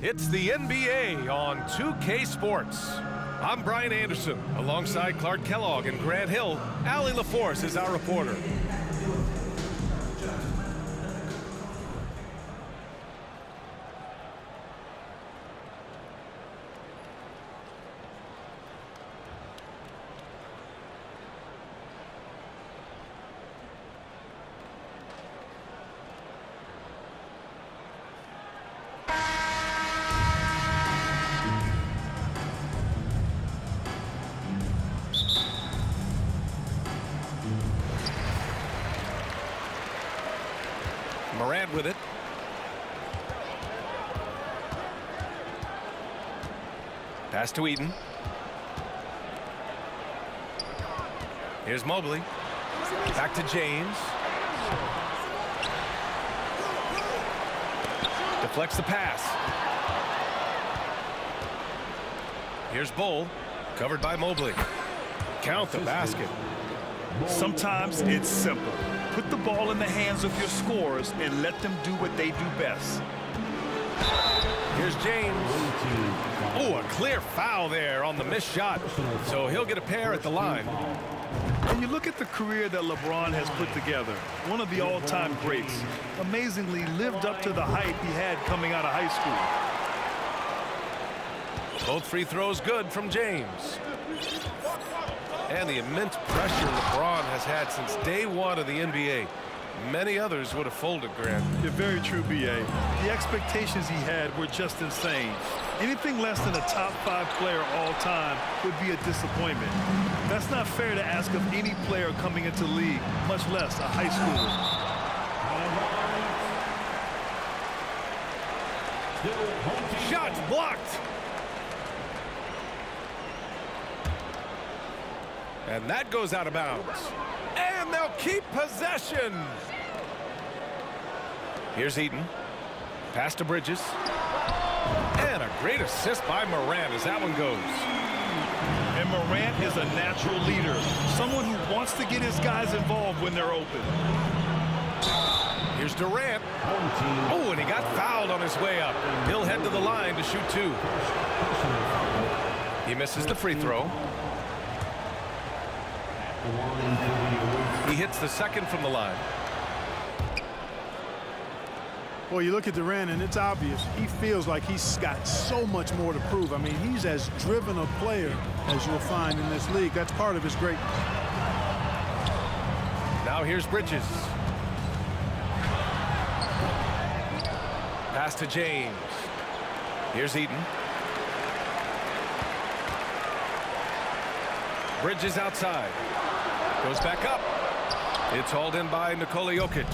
It's the NBA on 2K Sports. I'm Brian Anderson, alongside Clark Kellogg and Grant Hill. Allie LaForce is our reporter. Morant with it. Pass to Eaton. Here's Mobley. Back to James. Deflects the pass. Here's Bull. Covered by Mobley. Count the basket. Sometimes it's simple. Put the ball in the hands of your scorers and let them do what they do best. Here's James. Oh, a clear foul there on the missed shot. So he'll get a pair at the line. When you look at the career that LeBron has put together, one of the all-time greats, amazingly lived up to the hype he had coming out of high school. Both free throws good from James. And the immense pressure LeBron has had since day one of the NBA. Many others would have folded, Grant. You're very true, B.A. The expectations he had were just insane. Anything less than a top 5 player all time would be a disappointment. That's not fair to ask of any player coming into the league, much less a high schooler. Shots blocked. And that goes out of bounds. And they'll keep possession. Here's Eaton. Pass to Bridges. And a great assist by Morant as that one goes. And Morant is a natural leader. Someone who wants to get his guys involved when they're open. Here's Durant. Oh, and he got fouled on his way up. He'll head to the line to shoot 2. He misses the free throw. He hits the second from the line. Well, you look at Durant, and it's obvious. He feels like he's got so much more to prove. I mean, he's as driven a player as you'll find in this league. That's part of his greatness. Now here's Bridges. Pass to James. Here's Eaton. Bridges outside. Goes back up. It's hauled in by Nikola Jokic.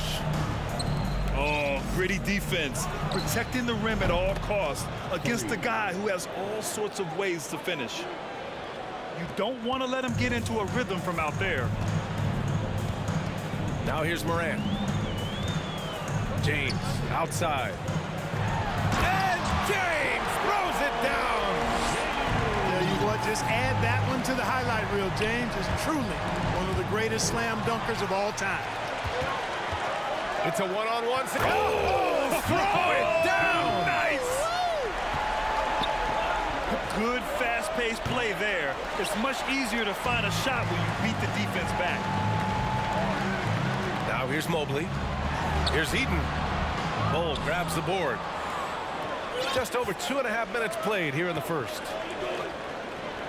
Oh, gritty defense. Protecting the rim at all costs against a guy who has all sorts of ways to finish. You don't want to let him get into a rhythm from out there. Now here's Morant. James outside. And James throws it down. Just add that one to the highlight reel. James is truly one of the greatest slam dunkers of all time. It's a one-on-one. Oh, throw it down. Nice. Good fast-paced play there. It's much easier to find a shot when you beat the defense back. Now here's Mobley. Here's Eaton. Bull grabs the board. Just over 2.5 minutes played here in the first.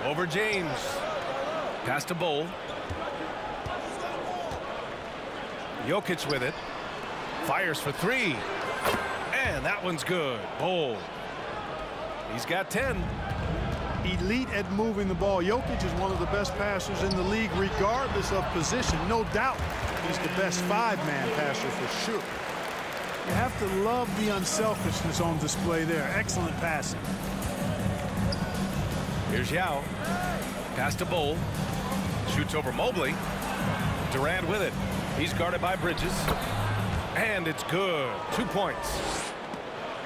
Over James. Pass to Bull. Jokic with it. Fires for 3. And that one's good. Bull. He's got 10. Elite at moving the ball. Jokic is one of the best passers in the league, regardless of position. No doubt he's the best 5-man passer for sure. You have to love the unselfishness on display there. Excellent passing. Here's Yao. Pass to Bull. Shoots over Mobley. Durant with it. He's guarded by Bridges. And it's good. 2 points.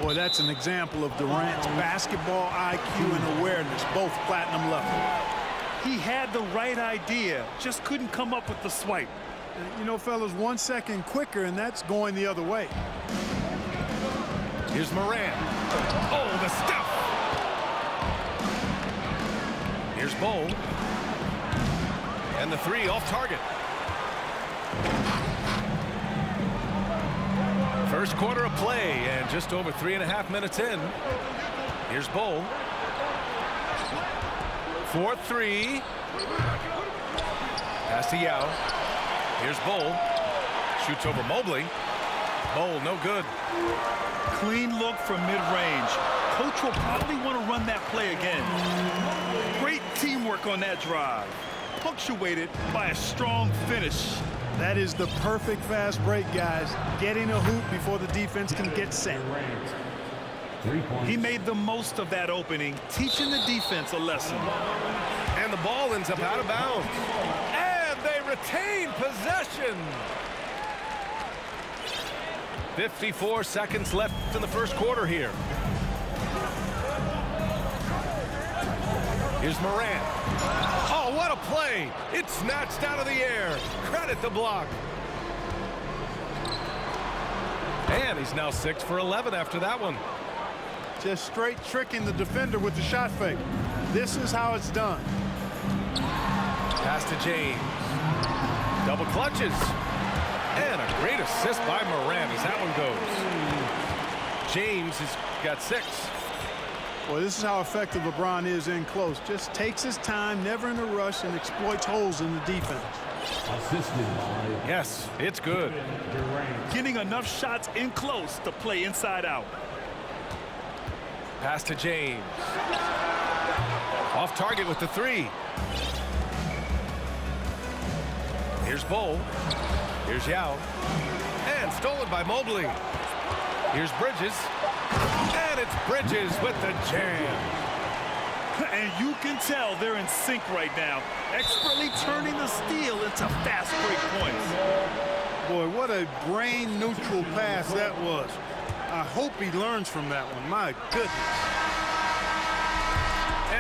Boy, that's an example of Durant's basketball IQ and awareness, both platinum level. He had the right idea, just couldn't come up with the swipe. You know, fellas, 1 second quicker, and that's going the other way. Here's Moran. Oh, the stuff. Here's Bowl. And the three off target. First quarter of play and just over 3.5 minutes in. Here's Bowl. 4-3. Pass to Yao. Here's Bowl. Shoots over Mobley. Bowl, no good. Clean look from mid-range. Coach will probably want to run that play again. Great teamwork on that drive. Punctuated by a strong finish. That is the perfect fast break, guys. Getting a hoop before the defense can get set. He made the most of that opening, teaching the defense a lesson. And the ball ends up out of bounds. And they retain possession. 54 seconds left in the first quarter here. Here's Moran. Oh, what a play. It's snatched out of the air. Credit the block. And he's now 6 for 11 after that one. Just straight tricking the defender with the shot fake. This is how it's done. Pass to James. Double clutches. And a great assist by Moran as that one goes. James has got 6. Boy, this is how effective LeBron is in close. Just takes his time, never in a rush, and exploits holes in the defense. Yes, it's good. Getting enough shots in close to play inside out. Pass to James. Off target with the 3. Here's Bowl. Here's Yao. And stolen by Mobley. Here's Bridges. And it's Bridges with the jam. And you can tell they're in sync right now, expertly turning the steal into fast break points. Boy, what a brain-neutral pass that was. I hope he learns from that one. My goodness.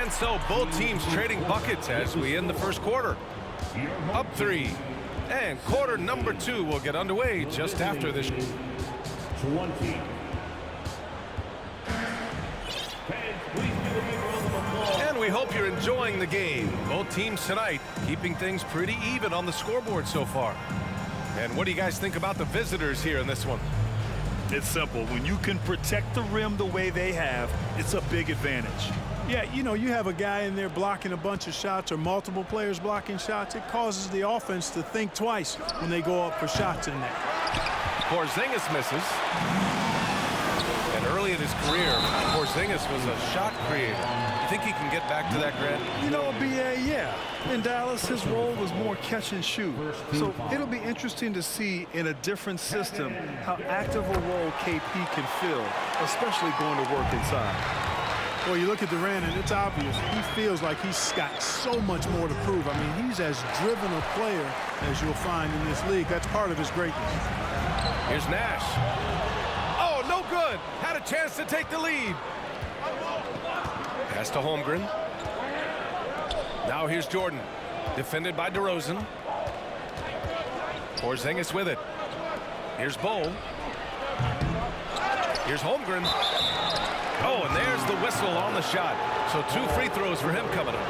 And so both teams trading buckets as we end the first quarter. Up 3. And quarter number 2 will get underway just after this. 20. And we hope you're enjoying the game. Both teams tonight keeping things pretty even on the scoreboard so far. And what do you guys think about the visitors here in this one? It's simple. When you can protect the rim the way they have, it's a big advantage. Yeah, you know, you have a guy in there blocking a bunch of shots or multiple players blocking shots. It causes the offense to think twice when they go up for shots in there. Porzingis misses. And early in his career, Porzingis was a shot creator. You think he can get back to that, Grant? You know, B.A., yeah. In Dallas, his role was more catch and shoot. So it'll be interesting to see in a different system how active a role KP can fill, especially going to work inside. Well, you look at Durant, and it's obvious. He feels like he's got so much more to prove. I mean, he's as driven a player as you'll find in this league. That's part of his greatness. Here's Nash. Oh, no good. Had a chance to take the lead. Pass to Holmgren. Now here's Jordan. Defended by DeRozan. Porzingis with it. Here's Bowl. Here's Holmgren. Oh, and there's the whistle on the shot. So 2 free throws for him coming up.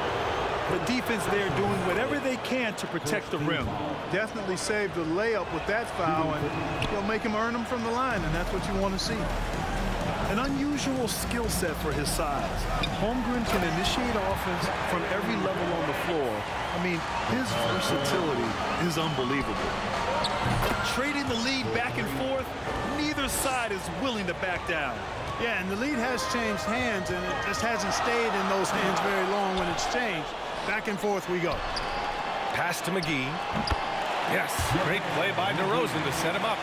The defense there doing whatever they can to protect the rim. Definitely saved the layup with that foul, and he'll make him earn them from the line, and that's what you want to see. An unusual skill set for his size. Holmgren can initiate offense from every level on the floor. I mean, his versatility is unbelievable. Trading the lead back and forth, neither side is willing to back down. Yeah, and the lead has changed hands, and it just hasn't stayed in those hands very long when it's changed. Back and forth we go. Pass to McGee. Yes, great play by DeRozan to set him up.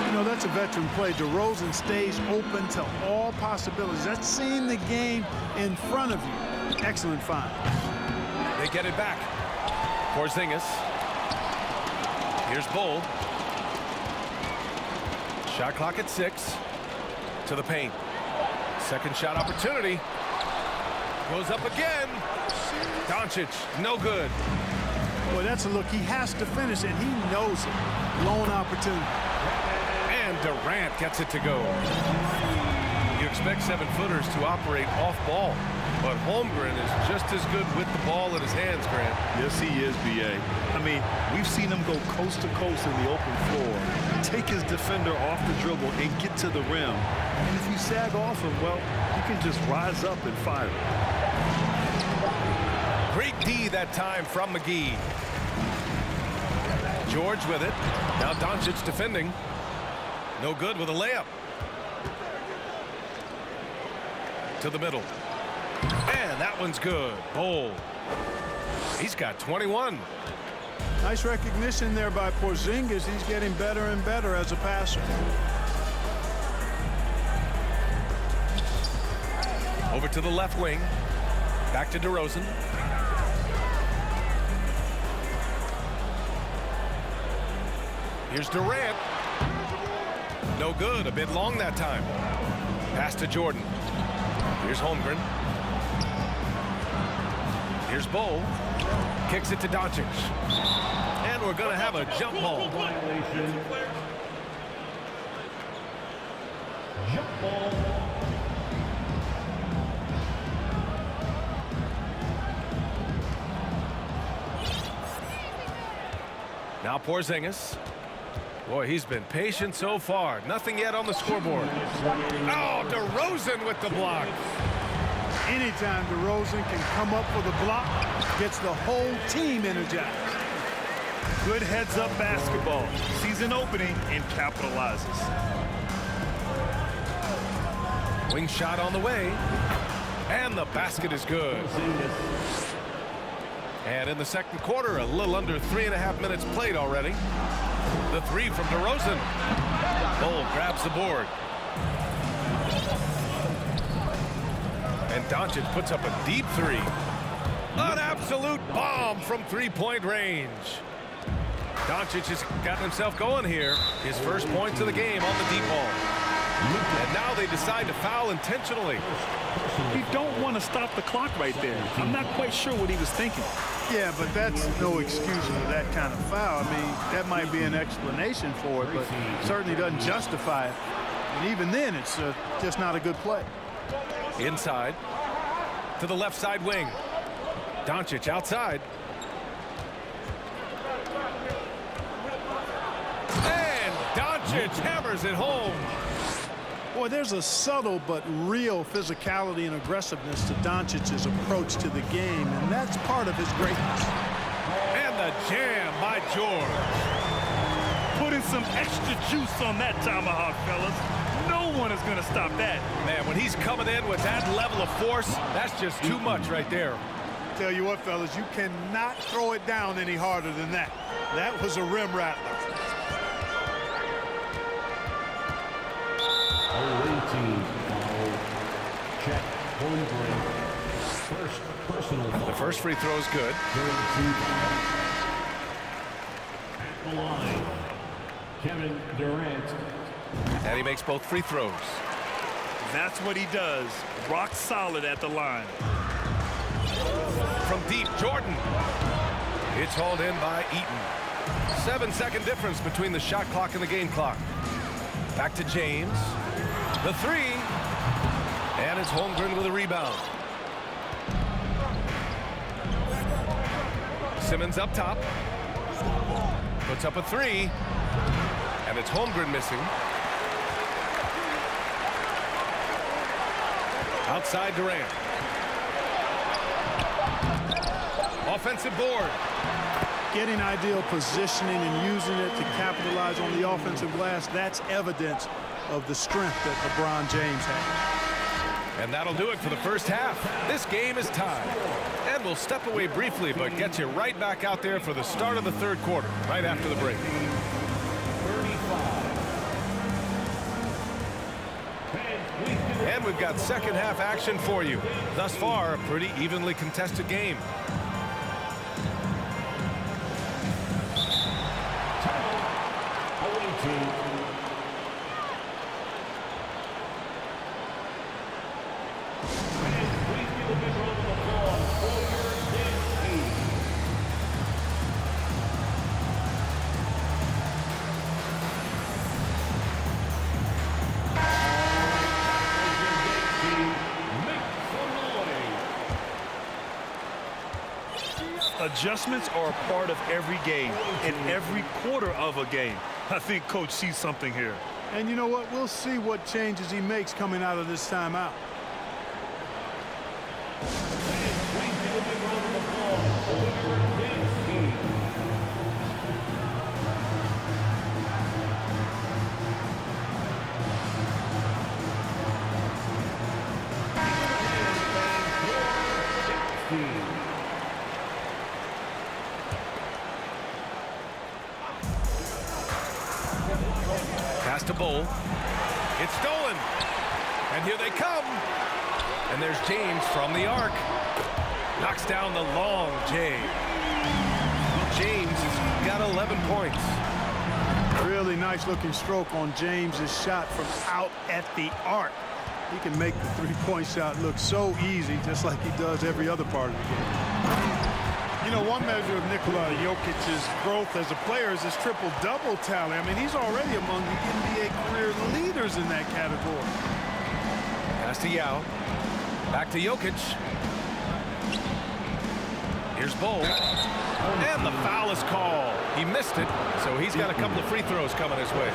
You know, that's a veteran play. DeRozan stays open to all possibilities. That's seeing the game in front of you. Excellent find. They get it back. Porzingis. Here's Bowl. Shot clock at 6. To the paint. Second shot opportunity. Goes up again. Doncic, no good. Boy, that's a look. He has to finish, and he knows it. Lone opportunity. And And Durant gets it to go. You expect 7-footers to operate off ball, but Holmgren is just as good with the ball in his hands, Grant. Yes, he is, B.A. I mean, we've seen him go coast to coast in the open floor, take his defender off the dribble and get to the rim. And if you sag off him, well, you can just rise up and fire. Great D that time from McGee. George with it. Now Doncic defending. No good with a layup. To the middle. And that one's good. Bol. He's got 21. Nice recognition there by Porzingis. He's getting better and better as a passer. Over to the left wing. Back to DeRozan. Here's Durant. No good. A bit long that time. Pass to Jordan. Here's Holmgren. Here's Bol. Kicks it to Doncic. And we're going to have a jump ball. Violation. Jump ball. Now Porzingis. Boy, he's been patient so far. Nothing yet on the scoreboard. Oh, DeRozan with the block. Anytime DeRozan can come up for the block, gets the whole team energized. Good heads-up basketball. Sees an opening and capitalizes. Wing shot on the way. And the basket is good. And in the second quarter, a little under 3.5 minutes played already. The three from DeRozan. Bol grabs the board. And Doncic puts up a deep three. An absolute bomb from three-point range. Doncic has gotten himself going here. His first points of the game on the deep ball. And now they decide to foul intentionally. You don't want to stop the clock right there. I'm not quite sure what he was thinking. Yeah, but that's no excuse for that kind of foul. I mean, that might be an explanation for it, but certainly doesn't justify it. And even then, it's just not a good play. Inside to the left side wing. Doncic outside. And Doncic hammers it home. Boy, there's a subtle but real physicality and aggressiveness to Doncic's approach to the game, and that's part of his greatness. And the jam by George. Putting some extra juice on that tomahawk, fellas. No one is going to stop that. Man, when he's coming in with that level of force, that's just too much right there. Tell you what, fellas, you cannot throw it down any harder than that. That was a rim rattler. Away team foul. Check. Holmgren. First personal foul. The first free throw is good. At the line, Kevin Durant. And he makes both free throws. That's what he does. Rock solid at the line. From deep, Jordan. It's hauled in by Eaton. 7-second difference between the shot clock and the game clock. Back to James. The three. And it's Holmgren with a rebound. Simmons up top. Puts up a three. And it's Holmgren missing. Outside Durant. Offensive board. Getting ideal positioning and using it to capitalize on the offensive glass, that's evidence of the strength that LeBron James has. And that'll do it for the first half. This game is tied. And we'll step away briefly, but get you right back out there for the start of the third quarter, right after the break. 35. And we've got second half action for you. Thus far, a pretty evenly contested game. Away team. Please give a big round of applause for your team. Adjustments are a part of every game and every quarter of a game. I think Coach sees something here. And you know what? We'll see what changes he makes coming out of this timeout. Pass to Bull. It's stolen. And here they come. And there's James from the arc. Knocks down the long J. James has got 11 points. Really nice looking stroke on James's shot from out at the arc. He can make the three-point shot look so easy, just like he does every other part of the game. You know, one measure of Nikola Jokic's growth as a player is his triple-double tally. I mean, he's already among the NBA career leaders in that category. Pass to Yao. Back to Jokic. Here's Bull. And the foul is called. He missed it, so he's got a couple of free throws coming his way.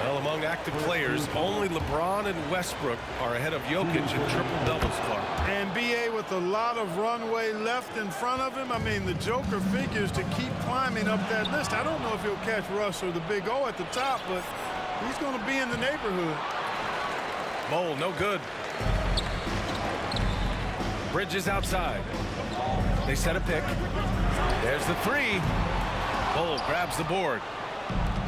Well, among active players, only LeBron and Westbrook are ahead of Jokic in triple-doubles, Clark. And B.A. with a lot of runway left in front of him. I mean, the Joker figures to keep climbing up that list. I don't know if he'll catch Russ or the Big O at the top, but he's going to be in the neighborhood. Bull, no good. Bridges outside. They set a pick. There's the three. Bull grabs the board.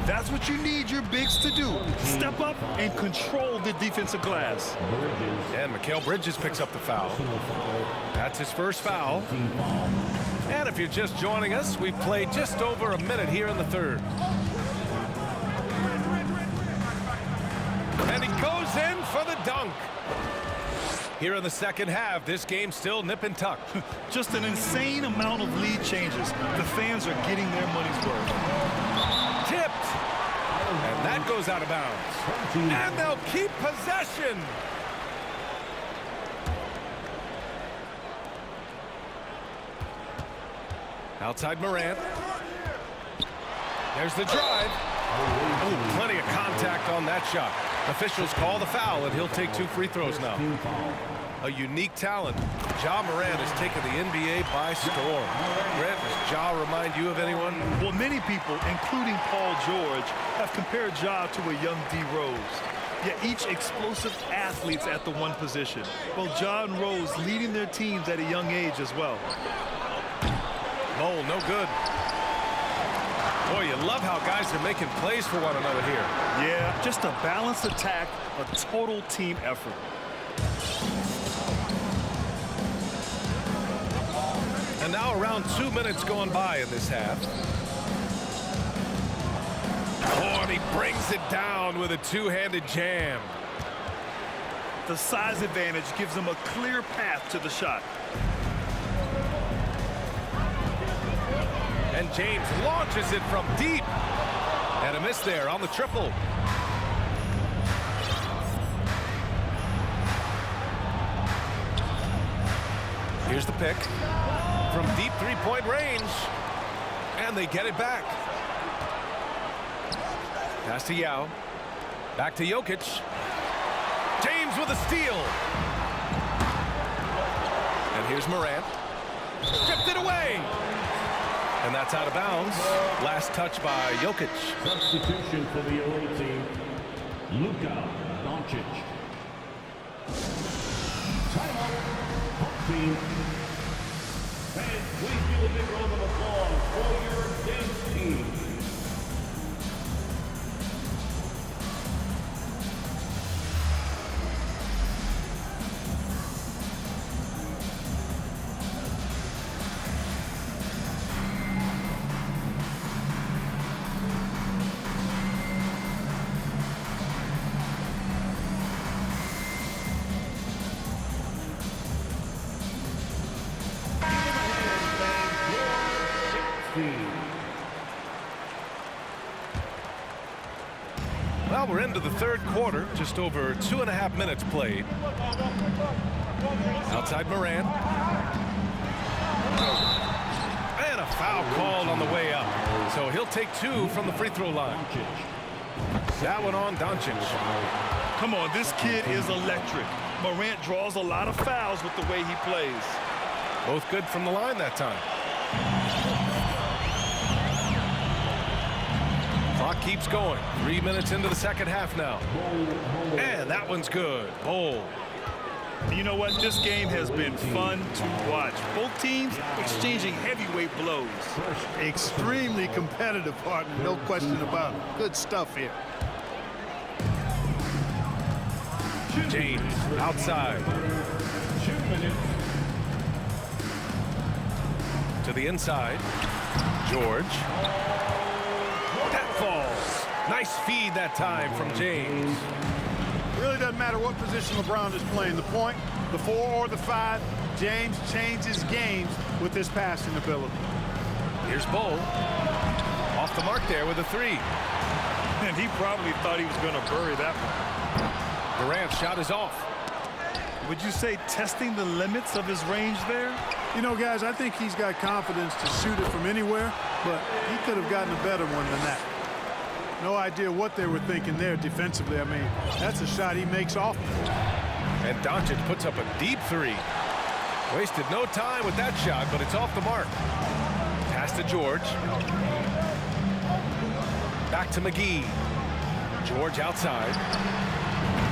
That's what you need your bigs to do. Step up and control the defensive glass. And Mikal Bridges picks up the foul. That's his first foul. And if you're just joining us, we've played just over a minute here in the third. And he goes in for the dunk. Here in the second half, this game's still nip and tuck. Just an insane amount of lead changes. The fans are getting their money's worth. Tipped. And that goes out of bounds. And they'll keep possession. Outside Morant. There's the drive. Ooh, plenty of contact on that shot. Officials call the foul, and he'll take 2 free throws now. A unique talent. Ja Morant has taken the NBA by storm. Grant, does Ja remind you of anyone? Well, many people, including Paul George, have compared Ja to a young D. Rose. Yet each explosive athletes at the one position. Well, Ja and Rose leading their teams at a young age as well. Mole, no good. Boy, you love how guys are making plays for one another here. Yeah, just a balanced attack, a total team effort. And now around 2 minutes going by in this half. Oh, and he brings it down with a two-handed jam. The size advantage gives him a clear path to the shot. And James launches it from deep. And a miss there on the triple. Here's the pick. From deep three-point range. And they get it back. Pass to Yao. Back to Jokic. James with a steal. And here's Morant. Stripped it away. And that's out of bounds. Last touch by Jokic. Substitution for the away team, Luka Doncic. Timeout, home team. Fans, please give a big round of applause for your dance team. Well, we're into the third quarter, just over 2.5 minutes played. Outside Morant. Foul called on the way up. So he'll take 2 from the free throw line. That one on Doncic. Come on, this kid is electric. Morant draws a lot of fouls with the way he plays. Both good from the line that time. Clock keeps going. 3 minutes into the second half now. And that one's good. Bol. You know what? This game has been fun to watch. Both teams exchanging heavyweight blows. Extremely competitive, partner. No question about it. Good stuff here. James outside. 2 minutes. To the inside. George. That falls. Nice feed that time from James. Really doesn't matter what position LeBron is playing, the point, the 4 or the 5. James changes games with his passing ability. Here's Bol. Off the mark there with a 3. And he probably thought he was going to bury that one. Durant's shot is off. Would you say testing the limits of his range there? You know, guys, I think he's got confidence to shoot it from anywhere, but he could have gotten a better one than that. No idea what they were thinking there defensively. I mean, that's a shot he makes often. And Doncic puts up a deep 3. Wasted no time with that shot, but it's off the mark. Pass to George. Back to McGee. George outside.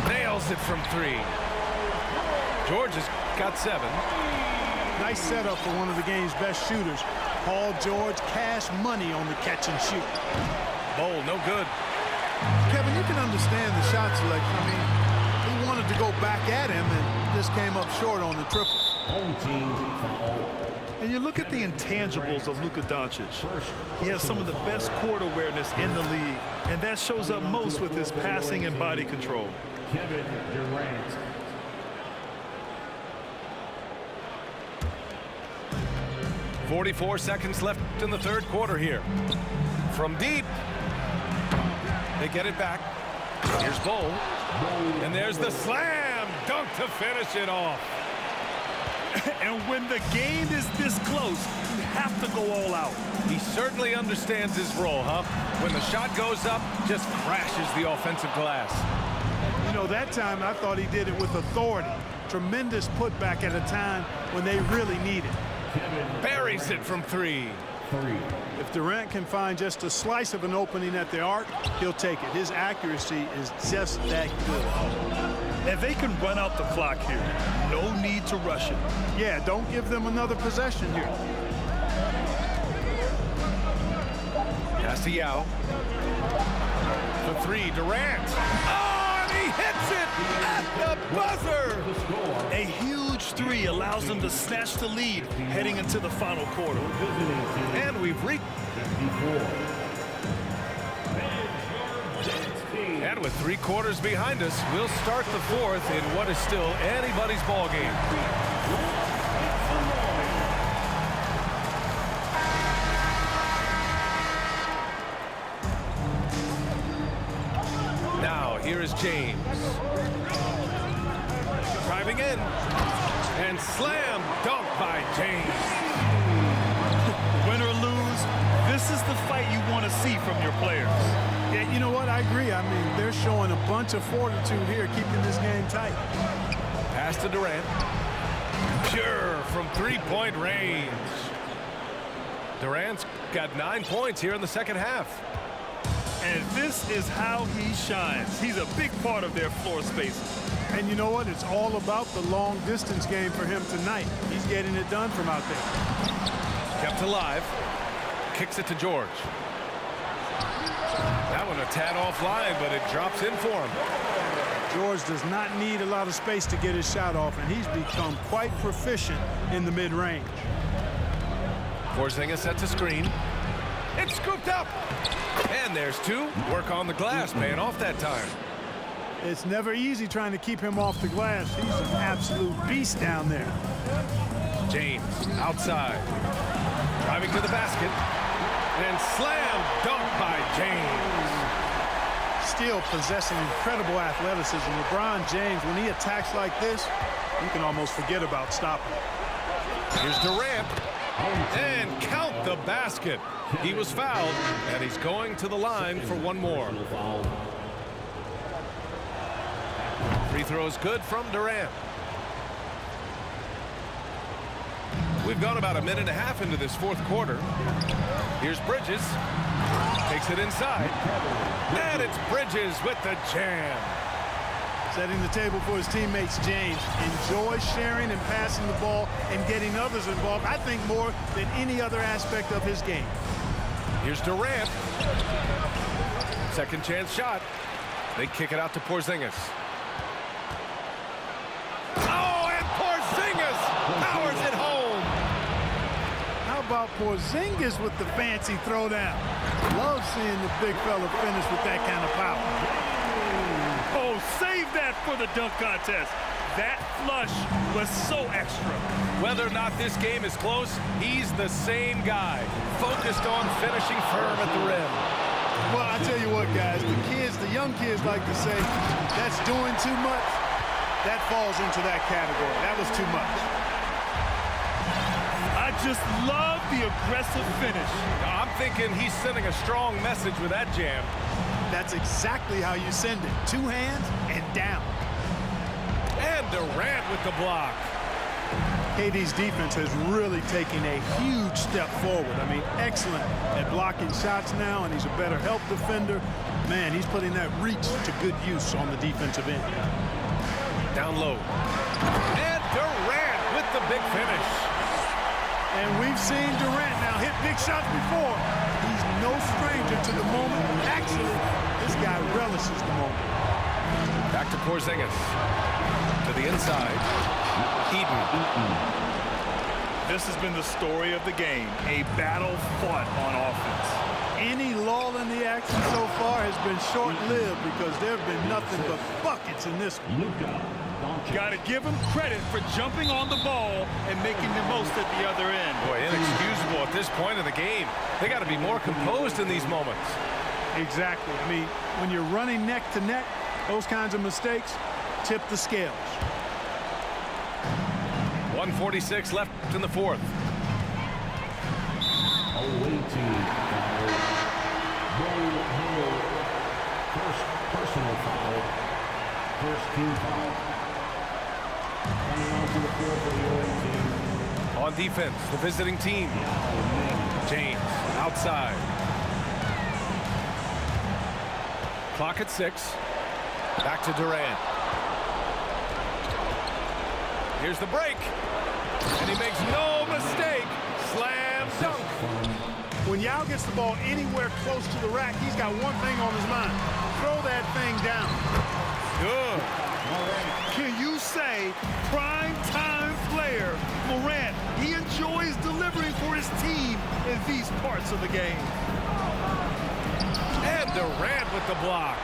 Nails it from 3. George has got 7. Nice setup for one of the game's best shooters. Paul George, cash money on the catch and shoot. Bol, no good. Kevin, you can understand the shot selection. I mean, he wanted to go back at him and just came up short on the triple. Home team foul. And you look at the intangibles of Luka Doncic. He has some of the best court awareness in the league, and that shows up most with his passing and body control. Kevin Durant. 44 seconds left in the third quarter here. From deep. They get it back. Here's Bol. And there's the slam dunk to finish it off. And when the game is this close, you have to go all out. He certainly understands his role, huh? When the shot goes up, just crashes the offensive glass. You know, that time I thought he did it with authority. Tremendous putback at a time when they really need it. Buries it from 3. If Durant can find just a slice of an opening at the arc, he'll take it. His accuracy is just that good. And they can run out the clock here. No need to rush it. Yeah, don't give them another possession here. Pass to Yao. For 3, Durant. Oh, and he hits it at the buzzer. A huge 3 allows them to snatch the lead heading into the final quarter. And we've reached. And with 3 quarters behind us, we'll start the 4th in what is still anybody's ball game. Now, here is James. Driving in. And slam dunk by James. Win or lose, this is the fight you want to see from your players. Yeah, you know what? I agree. I mean, they're showing a bunch of fortitude here, keeping this game tight. Pass to Durant. Pure from 3-point range. Durant's got 9 points here in the second half. And this is how he shines. He's a big part of their floor spacing. And you know what? It's all about the long distance game for him tonight. He's getting it done from out there. Kept alive. Kicks it to George. That one a tad offline, but it drops in for him. George does not need a lot of space to get his shot off, and he's become quite proficient in the mid-range. Porzingis sets a screen. It's scooped up. And there's 2. Work on the glass, paying off that time. It's never easy trying to keep him off the glass. He's an absolute beast down there. James outside. Driving to the basket. And slam dunk by James. Still possessing incredible athleticism. LeBron James, when he attacks like this, you can almost forget about stopping. Here's Durant. And count the basket. He was fouled, and he's going to the line for one more. Free throw is good from Durant. We've gone about a minute and a half into this fourth quarter. Here's Bridges. Takes it inside. And it's Bridges with the jam. Setting the table for his teammates, James. Enjoys sharing and passing the ball and getting others involved, I think, more than any other aspect of his game. Here's Durant. Second chance shot. They kick it out to Porzingis. Oh, and Porzingis powers it home. How about Porzingis with the fancy throwdown? Love seeing the big fella finish with that kind of power. Oh, save that for the dunk contest. That flush was so extra. Whether or not this game is close, he's the same guy, focused on finishing firm at the rim. Well, I tell you what, guys, the young kids like to say, that's doing too much. That falls into that category. That was too much. I just love the aggressive finish. I'm thinking he's sending a strong message with that jam. That's exactly how you send it. Two hands and down. And Durant with the block. KD's defense has really taken a huge step forward. I mean, excellent at blocking shots now, and he's a better help defender. Man, he's putting that reach to good use on the defensive end. Down low. And Durant with the big finish. And we've seen Durant now hit big shots before. He's no stranger to the moment. Actually, this guy relishes the moment. Back to Porzingis. To the inside. Eden. This has been the story of the game. A battle fought on offense. Any lull in the action so far has been short-lived because there have been nothing but buckets in this one. Got to give him credit for jumping on the ball and making the most at the other end. Boy, inexcusable at this point in the game. They got to be more composed in these moments. Exactly. I mean, when you're running neck to neck, those kinds of mistakes tip the scales. 1:46 left in the fourth. Away team foul. First personal foul. First team foul. Coming on to the floor for the away team. On defense, the visiting team. James outside. Clock at 6. Back to Durant. Here's the break. And he makes no mistake. Slam dunk. When Yao gets the ball anywhere close to the rack, he's got one thing on his mind. Throw that thing down. Good. Can you say prime-time player Morant? He enjoys delivering for his team in these parts of the game. And Durant with the block.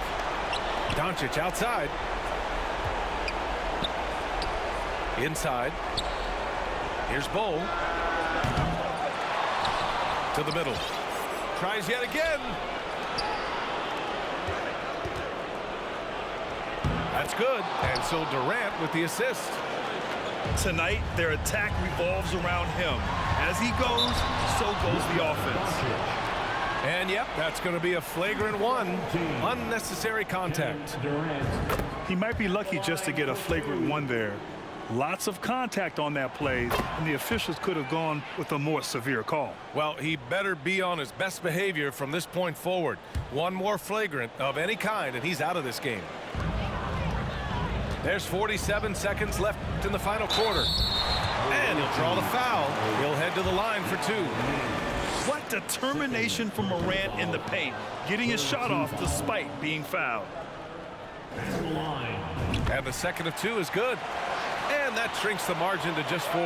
Doncic outside. Inside. Here's Bowl. To the middle. Tries yet again. That's good. And so Durant with the assist. Tonight, their attack revolves around him. As he goes, so goes the offense. And yep, that's going to be a flagrant one. Unnecessary contact. He might be lucky just to get a flagrant one there. Lots of contact on that play, and the officials could have gone with a more severe call. Well, he better be on his best behavior from this point forward. One more flagrant of any kind, and he's out of this game. There's 47 seconds left in the final quarter. And he'll draw the foul. He'll head to the line for 2. What determination from Morant in the paint, getting his shot off despite being fouled. And the second of 2 is good. And that shrinks the margin to just 4.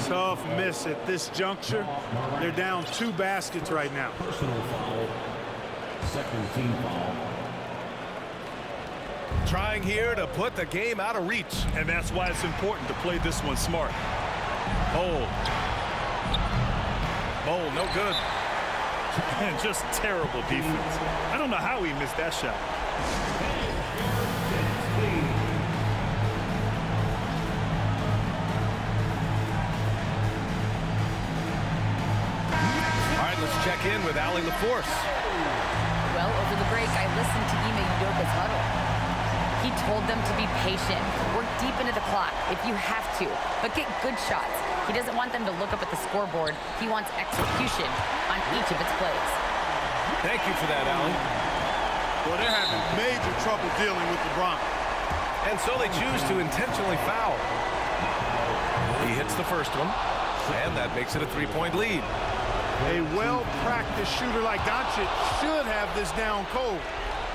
Tough miss at this juncture. They're down 2 baskets right now. Personal foul. Second team foul. Trying here to put the game out of reach. And that's why it's important to play this one smart. Bowl, no good. And just terrible defense. I don't know how he missed that shot. check in with Allie LaForce. Well, over the break, I listened to Ime Udoka's huddle. He told them to be patient, work deep into the clock if you have to, but get good shots. He doesn't want them to look up at the scoreboard. He wants execution on each of its plays. Thank you for that, Allie. Well, they're having major trouble dealing with LeBron. And so they choose to intentionally foul. He hits the first one, and that makes it a 3-point lead. A well-practiced shooter like Doncic should have this down cold,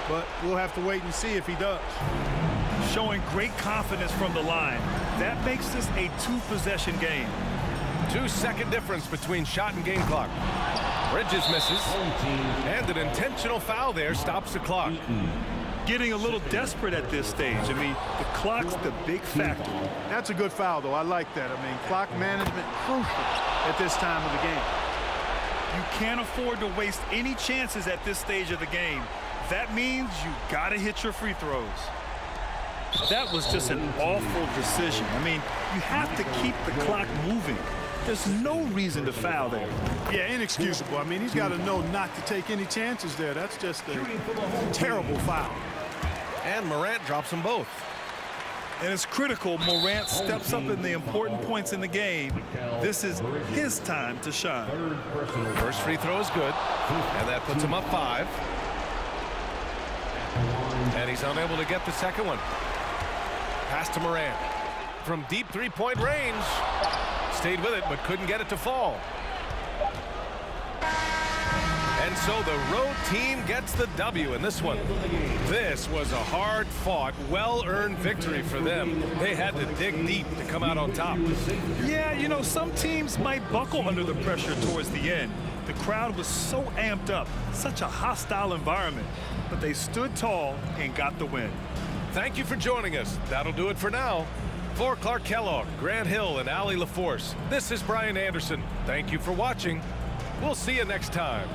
but we'll have to wait and see if he does. Showing great confidence from the line. That makes this a 2-possession game. 2-second difference between shot and game clock. Bridges misses, and an intentional foul there stops the clock. Getting a little desperate at this stage. I mean, the clock's the big factor. That's a good foul, though. I like that. I mean, clock management crucial at this time of the game. You can't afford to waste any chances at this stage of the game. That means you gotta hit your free throws. That was just an awful decision. I mean, you have to keep the clock moving. There's no reason to foul there. Yeah, inexcusable. I mean, he's got to know not to take any chances there. That's just a terrible foul. And Morant drops them both. And it's critical Morant steps up in the important points in the game. This is his time to shine. First free throw is good, and that puts him up 5. And he's unable to get the second one. Pass to Morant. From deep 3-point range. Stayed with it, but couldn't get it to fall. And so the road team gets the W in this one. This was a hard-fought, well-earned victory for them. They had to dig deep to come out on top. Yeah, you know, some teams might buckle under the pressure towards the end. The crowd was so amped up, such a hostile environment. But they stood tall and got the win. Thank you for joining us. That'll do it for now. For Clark Kellogg, Grant Hill, and Allie LaForce, this is Brian Anderson. Thank you for watching. We'll see you next time.